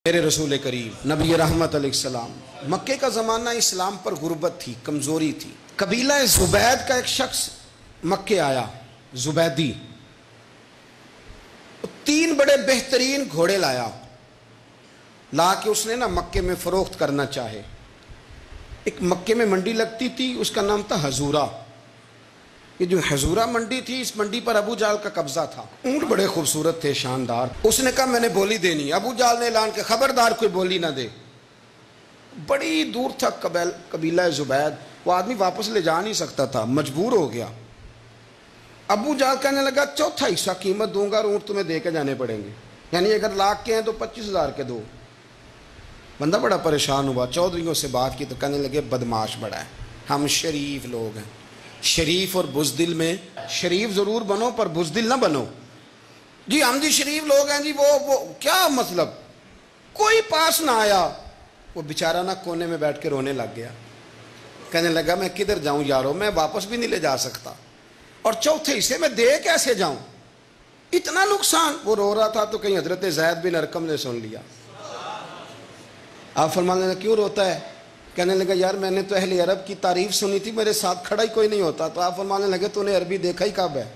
मेरे रसूल करीम नबी रहमत अलैहिस्सलाम, मक्के का ज़माना इस्लाम पर गुर्बत थी, कमज़ोरी थी। कबीला ज़ुबैद का एक शख्स मक्के आया, ज़ुबैदी, 3 बड़े बेहतरीन घोड़े लाया, ला के उसने ना मक्के में फ़रोख्त करना चाहे। एक मक्के में मंडी लगती थी, उसका नाम था हजूरा। ये जो हजूरा मंडी थी, इस मंडी पर अबू जाल का कब्जा था। ऊंट बड़े खूबसूरत थे, शानदार। उसने कहा मैंने बोली देनी। अबू जाल ने ऐलान किया खबरदार कोई बोली ना दे। बड़ी दूर था कबीला ज़ुबैद, वो आदमी वापस ले जा नहीं सकता था, मजबूर हो गया। अबू जाल कहने लगा चौथा हिस्सा कीमत दूंगा और ऊँट तुम्हें दे के जाने पड़ेंगे, यानी अगर लाख के हैं तो 25,000 के दो। बंदा बड़ा परेशान हुआ, चौधरियों से बात की तो कहने लगे बदमाश बड़ा है, हम शरीफ लोग हैं, शरीफ और बुज़दिल में, शरीफ ज़रूर बनो पर बुज़दिल ना बनो। जी हम जी शरीफ लोग हैं जी, वो क्या मतलब। कोई पास ना आया, वो बेचारा ना कोने में बैठ के रोने लग गया। कहने लगा मैं किधर जाऊं यारो, मैं वापस भी नहीं ले जा सकता, और चौथे हिस्से में दे कैसे जाऊं, इतना नुकसान। वो रो रहा था तो कहीं हजरत ज़ैद बिन अरकम ने सुन लिया। आप फरमाने लगे क्यों रोता है? कहने लगा यार मैंने तो अहले अरब की तारीफ सुनी थी, मेरे साथ खड़ा ही कोई नहीं होता। तो आप फरमाने लगे तूने अरबी देखा ही कब है?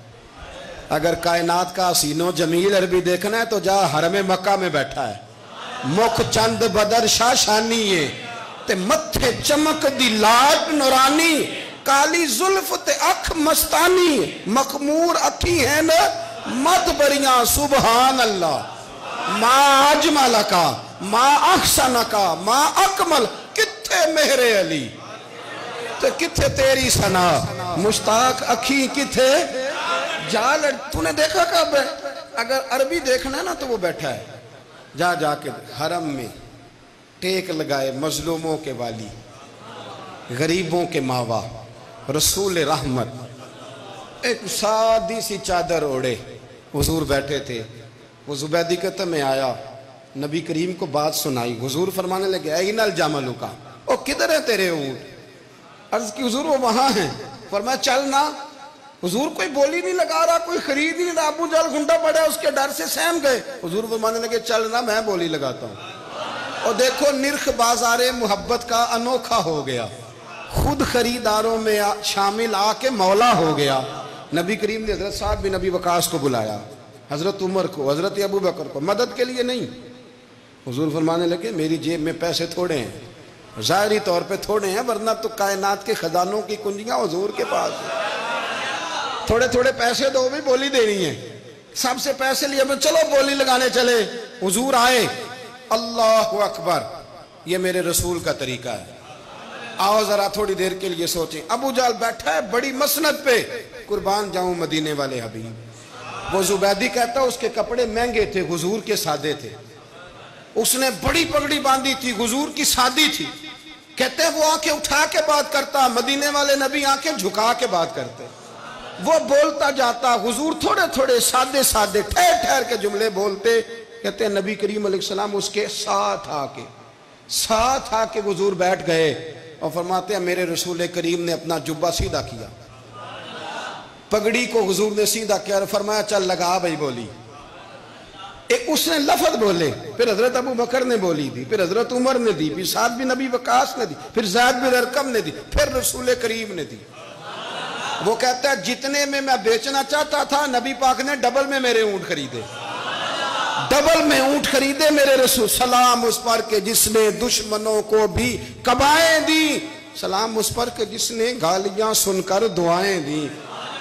अगर कायनात का हसीनो जमील अरबी देखना है तो जा हरम मक्का में बैठा है, मुख चंद बदर शाशानी है ते मत्थे चमक दी लाट नूरानी, काली जुल्फ ते अख मस्तानी, मखमूर अखी है न मत बरियां सुबहान अल्लाह। माँ अजमल का, माँ अहसन का, माँ अकमल, किथे मेरे अली तो किथे तेरी सना, मुश्ताक अखी किथे जाल। तूने देखा कब है? अगर अरबी देखना है ना तो वो बैठा है, जा जाके हरम में टेक लगाए, मजलूमों के वाली, गरीबों के मावा, रसूल रहमत। एक सादी सी चादर ओढ़े हुजूर बैठे थे। वो ज़ुबैदी कहता मैं आया, नबी करीम को बात सुनाई। हुजूर फरमाने लगे ऐनल जामलू का, ओ किधर है तेरे ऊँट? अर्ज की हुजूर वो वहां है। फरमाया चल ना। हुजूर कोई बोली नहीं लगा रहा, कोई खरीद ही नहीं। अबू जाल घुंडा पड़ा, उसके डर से सहम गए। हुजूर फरमाने लगे चल ना, मैं बोली लगाता हूँ। और देखो निर्ख बाजारे मोहब्बत का अनोखा हो गया, खुद खरीदारों में शामिल आके मौला हो गया। नबी करीम ने हजरत साद बिन नबी वकास को बुलाया, हजरत उमर को, हजरत अबू बकर को, मदद के लिए नहीं। हुजूर फरमाने लगे मेरी जेब में पैसे थोड़े हैं, ज़ाहिरी तौर पे थोड़े हैं, वरना तो कायनात के खजानों की कुंजियां हुजूर के पास है। थोड़े थोड़े पैसे दो, भी बोली देनी है। सबसे पैसे लिए मैं चलो बोली लगाने चले। हुजूर आए, अल्लाह अकबर, ये मेरे रसूल का तरीका है, आओ जरा थोड़ी देर के लिए सोचें। अबू जाल बैठा है बड़ी मसनद पे, कुर्बान जाऊं मदीने वाले हबीब। वो ज़ुबैदी कहता उसके कपड़े महंगे थे, हुजूर के सादे थे। उसने बड़ी पगड़ी बांधी थी, हुजूर की सादी थी। कहते वो आंखें उठा के बात करता, मदीने वाले नबी आंखें झुका के बात करते। वो बोलता जाता, हुजूर थोड़े थोड़े सादे सादे ठहर ठहर के जुमले बोलते। कहते नबी करीम अलैहिस्सलाम उसके साथ आके हुजूर बैठ गए और फरमाते हैं मेरे रसूल करीम ने अपना जुब्बा सीधा किया, पगड़ी को हुजूर ने सीधा किया और फरमाया चल लगा भाई बोली। एक उसने लफ्ज बोले, फिर हजरत अबू बकर ने बोली दी, फिर हजरत उमर ने दी, फिर साद बिन नबी वकास ने दी, फिर ज़ैद बिन अरकम ने दी, फिर रसूल करीम ने दी। वो कहता है जितने में मैं बेचना चाहता था नबी पाक ने डबल में मेरे ऊंट खरीदे, डबल में ऊंट खरीदे मेरे रसूल। सलाम उस पर के जिसने दुश्मनों को भी कबाएं दी, सलाम उस पर के जिसने गालियां सुनकर दुआएं दी।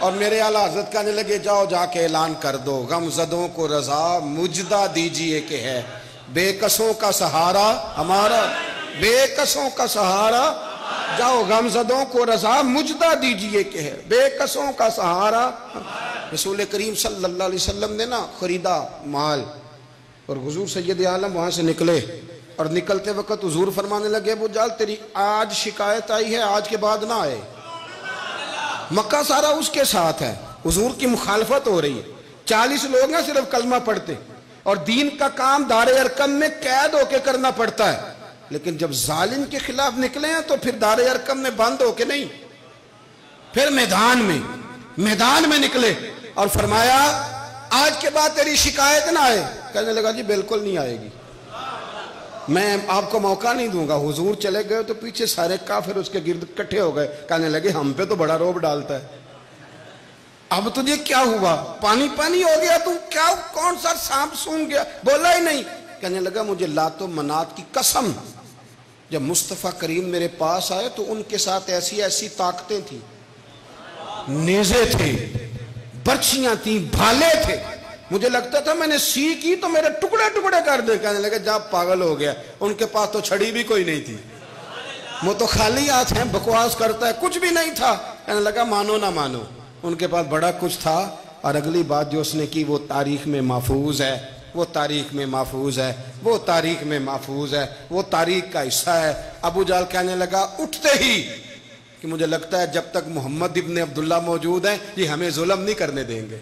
और मेरे आला हजरत कहने लगे जाओ जाके ऐलान कर दो, गमजदों को रजा मुजदा दीजिए कि है बेकसों का सहारा हमारा, बेकसों का सहारा। जाओ गमजदों को रजा मुजदा दीजिए कि है बेकसों का सहारा। रसूल करीम सल्लल्लाहु अलैहि वसल्लम ने ना खरीदा माल, और हुजूर सैयद आलम वहां से निकले। और निकलते वक्त हुजूर फरमाने लगे अबू जाल तेरी आज शिकायत आई है, आज के बाद ना आए। मक्का सारा उसके साथ है, हुजूर की मुखालफत हो रही है। 40 लोग हैं सिर्फ कलमा पढ़ते, और दीन का काम दारे अरकम में कैद होके करना पड़ता है। लेकिन जब जालिम के खिलाफ निकले हैं तो फिर दारे अरकम में बंद होके नहीं, फिर मैदान में निकले। और फरमाया आज के बाद तेरी शिकायत ना आए। कहने लगा जी बिल्कुल नहीं आएगी। मैं आपको मौका नहीं दूंगा। हुजूर चले गए तो पीछे सारे काफिर उसके गिर्द इकट्ठे हो गए, कहने लगे हम पे तो बड़ा रोब डालता है, अब तुझे क्या हुआ, पानी पानी हो गया, तू क्या कौन सा सांप सूंघ गया, बोला ही नहीं। कहने लगा मुझे लातो मनात की कसम, जब मुस्तफ़ा करीम मेरे पास आए तो उनके साथ ऐसी ऐसी ताकतें थी, नेज़े थे, बर्छियां थी, भाले थे, मुझे लगता था मैंने सी की तो मेरे टुकड़े टुकड़े कर दे। कहने लगे जा पागल हो गया, उनके पास तो छड़ी भी कोई नहीं थी, वो तो खाली हाथ है, बकवास करता है, कुछ भी नहीं था। कहने लगा मानो ना मानो, उनके पास बड़ा कुछ था। और अगली बात जो उसने की वो तारीख में महफूज है, वो तारीख में महफूज है, वो तारीख में महफूज है, वो तारीख का हिस्सा है। अबू जाल कहने लगा उठते ही कि मुझे लगता है जब तक मोहम्मद इब्ने अब्दुल्ला मौजूद हैं ये हमें जुल्म नहीं करने देंगे।